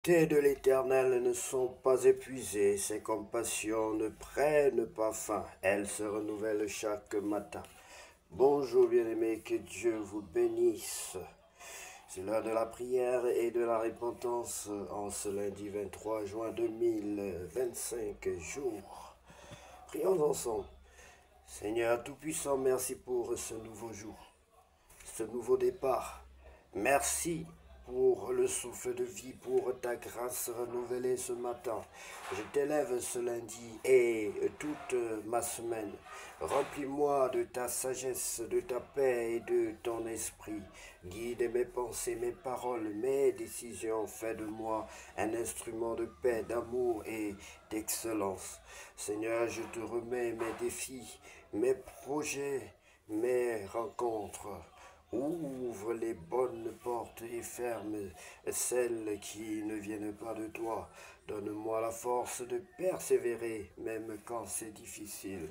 bontés de l'Éternel ne sont pas épuisées, ses compassions ne prennent pas fin, elles se renouvellent chaque matin. Bonjour bien-aimés, que Dieu vous bénisse. C'est l'heure de la prière et de la repentance en ce lundi 23 juin 2025 jours. Prions ensemble. Seigneur Tout-Puissant, merci pour ce nouveau jour, ce nouveau départ. Merci pour le souffle de vie, pour ta grâce renouvelée ce matin. Je t'élève ce lundi et toute ma semaine. Remplis-moi de ta sagesse, de ta paix et de ton esprit. Guide mes pensées, mes paroles, mes décisions. Fais de moi un instrument de paix, d'amour et d'excellence. Seigneur, je te remets mes défis, mes projets, mes rencontres. Ouvre les bonnes portes et ferme celles qui ne viennent pas de toi. Donne-moi la force de persévérer, même quand c'est difficile.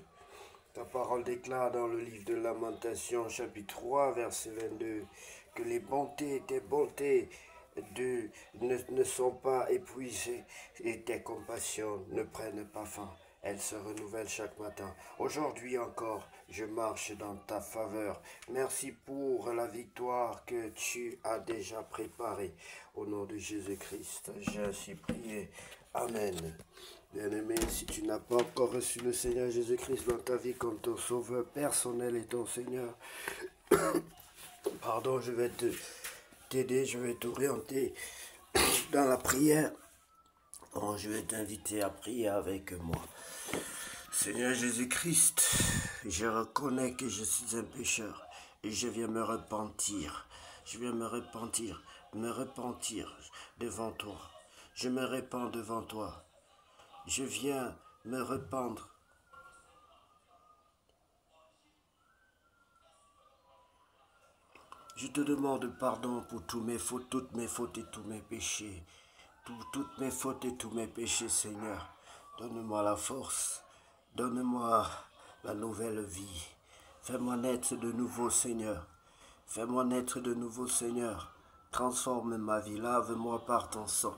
Ta parole déclare dans le livre de Lamentation, chapitre 3, verset 22, que les bontés, tes bontés ne sont pas épuisées et tes compassions ne prennent pas fin. Elles se renouvellent chaque matin. Aujourd'hui encore, je marche dans ta faveur. Merci pour la victoire que tu as déjà préparée. Au nom de Jésus-Christ, j'ai ainsi prié. Amen. Bien-aimé, si tu n'as pas encore reçu le Seigneur Jésus-Christ dans ta vie comme ton sauveur personnel et ton Seigneur, pardon, je vais t'aider, je vais t'orienter dans la prière. Oh, je vais t'inviter à prier avec moi. Seigneur Jésus-Christ, je reconnais que je suis un pécheur et je viens me repentir. Je viens me repentir devant toi. Je me répands devant toi. Je viens me rependre. Je te demande pardon pour toutes mes fautes et tous mes péchés. Toutes mes fautes et tous mes péchés, Seigneur. Donne-moi la force. Donne-moi la nouvelle vie. Fais-moi naître de nouveau, Seigneur. Fais-moi naître de nouveau, Seigneur. Transforme ma vie. Lave-moi par ton sang.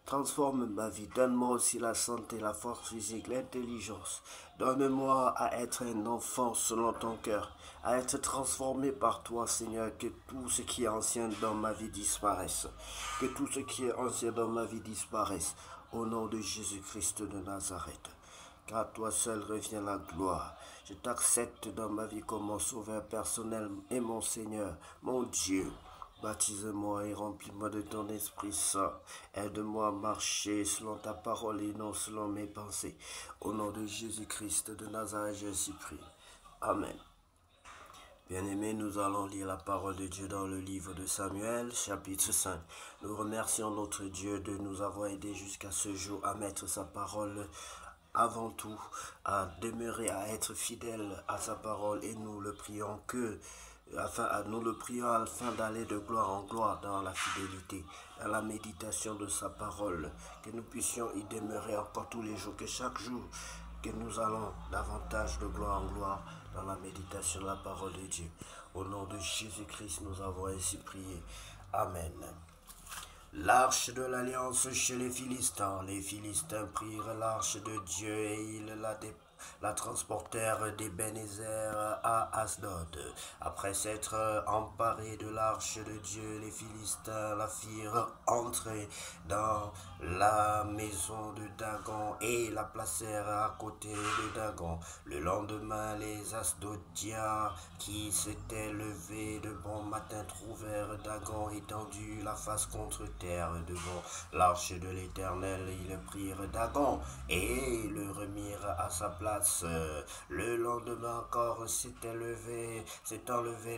Transforme ma vie. Donne-moi aussi la santé, la force physique, l'intelligence. Donne-moi à être un enfant selon ton cœur, à être transformé par toi, Seigneur, que tout ce qui est ancien dans ma vie disparaisse. Que tout ce qui est ancien dans ma vie disparaisse. Au nom de Jésus-Christ de Nazareth. Car toi seul revient la gloire. Je t'accepte dans ma vie comme mon sauveur personnel et mon Seigneur, mon Dieu. Baptise-moi et remplis-moi de ton Esprit Saint. Aide-moi à marcher selon ta parole et non selon mes pensées. Au nom de Jésus-Christ de Nazareth, je suis prié. Amen. Bien-aimés, nous allons lire la parole de Dieu dans le livre de Samuel, chapitre 5. Nous remercions notre Dieu de nous avoir aidés jusqu'à ce jour à mettre sa parole avant tout, à demeurer, à être fidèle à sa parole, et nous le prions afin d'aller de gloire en gloire dans la fidélité, dans la méditation de sa parole, que nous puissions y demeurer encore tous les jours, que chaque jour que nous allons davantage de gloire en gloire dans la méditation de la parole de Dieu. Au nom de Jésus-Christ, nous avons ainsi prié. Amen. L'arche de l'alliance chez les Philistins. Les Philistins prirent l'arche de Dieu et ils la transportèrent d'Ebenezer à Asdod. Après s'être emparés de l'arche de Dieu, les Philistins la firent entrer dans la maison de Dagon et la placèrent à côté de Dagon. Le lendemain, les Asdodiens qui s'étaient levés de bon matin trouvèrent Dagon étendu la face contre terre devant l'arche de l'Éternel. Ils prirent Dagon et le remirent à sa place. Le lendemain encore s'étant levé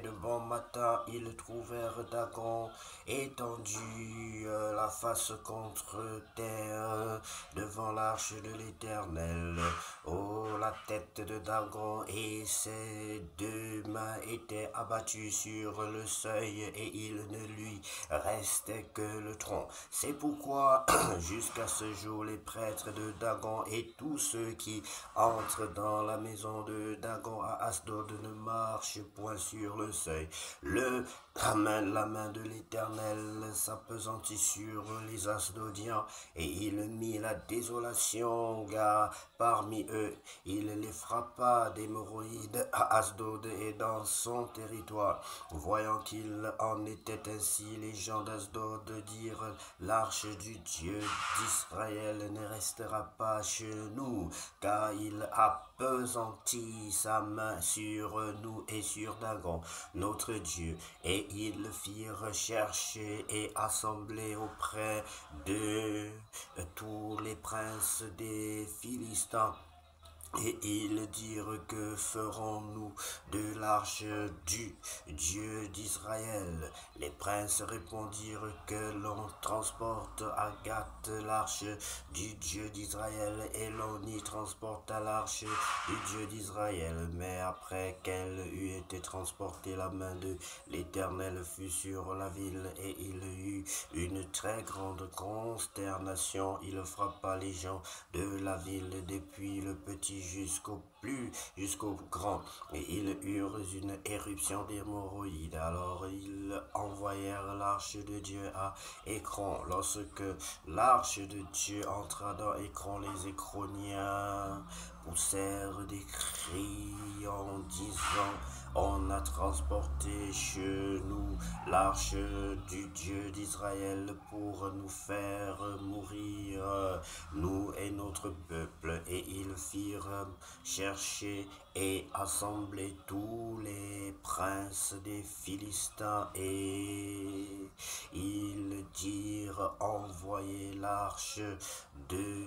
de bon matin, ils trouvèrent Dagon étendu la face contre terre devant l'arche de l'Éternel. Oh, la tête de Dagon et ses deux mains étaient abattues sur le seuil et il ne lui restait que le tronc. C'est pourquoi jusqu'à ce jour les prêtres de Dagon et tous ceux qui en entre dans la maison de Dagon à Asdod, ne marche point sur le seuil. La main de l'Éternel s'appesantit sur les Asdodiens, et il mit la désolation parmi eux. Il les frappa d'hémorroïdes à Asdod et dans son territoire. Voyant qu'il en était ainsi, les gens d'Asdod dirent: l'arche du Dieu d'Israël ne restera pas chez nous, car il appesantit sa main sur nous et sur Dagon, notre Dieu. Et ils firent chercher et assembler auprès de tous les princes des Philistins. Et ils dirent: que ferons-nous de l'arche du Dieu d'Israël? Les princes répondirent: que l'on transporte à Gath l'arche du Dieu d'Israël, et l'on y transporta l'arche du Dieu d'Israël. Mais après qu'elle eut été transportée, la main de l'Éternel fut sur la ville, et il eut une très grande consternation. Il frappa les gens de la ville, depuis le petit jusqu'au grand, et ils eurent une éruption d'hémorroïdes. Alors ils envoyèrent l'arche de Dieu à Écron. Lorsque l'arche de Dieu entra dans Écron, les Écroniens poussèrent des cris en disant: on a transporté chez nous l'arche du Dieu d'Israël pour nous faire mourir, nous et notre peuple. Et ils firent chercher et assembler tous les princes des Philistins, et ils dirent: envoyez l'arche de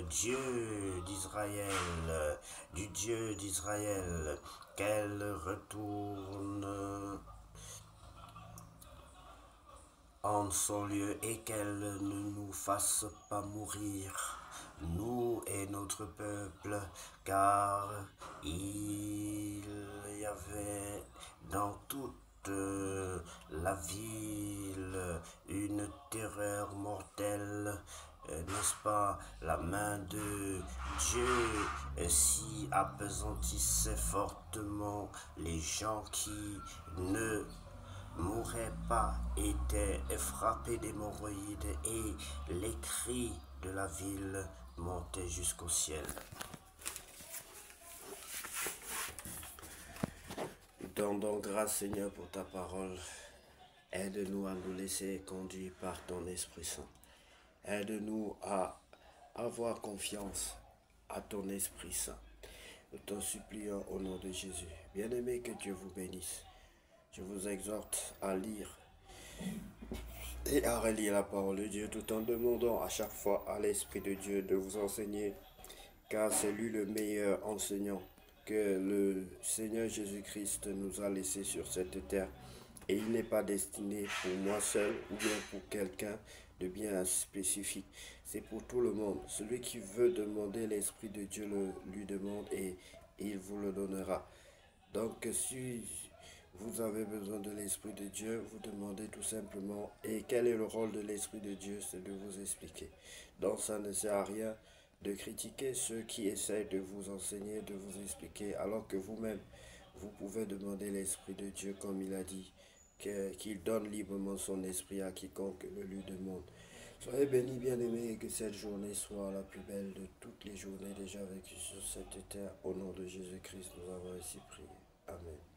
Dieu d'Israël, du Dieu d'Israël, qu'elle retourne en son lieu, et qu'elle ne nous fasse pas mourir, nous et notre peuple, car il y avait dans toute la ville une terreur mortelle, n'est-ce pas? La main de Dieu s'y appesantissait fortement. Les gens qui ne mouraient pas étaient frappés d'hémorroïdes, et les cris de la ville montaient jusqu'au ciel. Donne grâce, Seigneur, pour ta parole. Aide-nous à nous laisser conduire par ton Esprit Saint. Aide-nous à avoir confiance à ton Esprit Saint. Nous t'en supplions au nom de Jésus. Bien-aimés, que Dieu vous bénisse. Je vous exhorte à lire et à relire la parole de Dieu, tout en demandant à chaque fois à l'Esprit de Dieu de vous enseigner, car c'est lui le meilleur enseignant que le Seigneur Jésus-Christ nous a laissé sur cette terre. Et il n'est pas destiné pour moi seul ou bien pour quelqu'un de bien spécifique. C'est pour tout le monde. Celui qui veut demander, l'Esprit de Dieu lui demande, et il vous le donnera. Donc si vous avez besoin de l'Esprit de Dieu, vous demandez tout simplement. Et quel est le rôle de l'Esprit de Dieu? C'est de vous expliquer. Donc ça ne sert à rien de critiquer ceux qui essayent de vous enseigner, de vous expliquer, alors que vous-même, vous pouvez demander l'Esprit de Dieu, comme il a dit, qu'il donne librement son esprit à quiconque le lui demande. Soyez bénis, bien-aimés, et que cette journée soit la plus belle de toutes les journées déjà vécues sur cette terre. Au nom de Jésus-Christ, nous avons ainsi prié. Amen.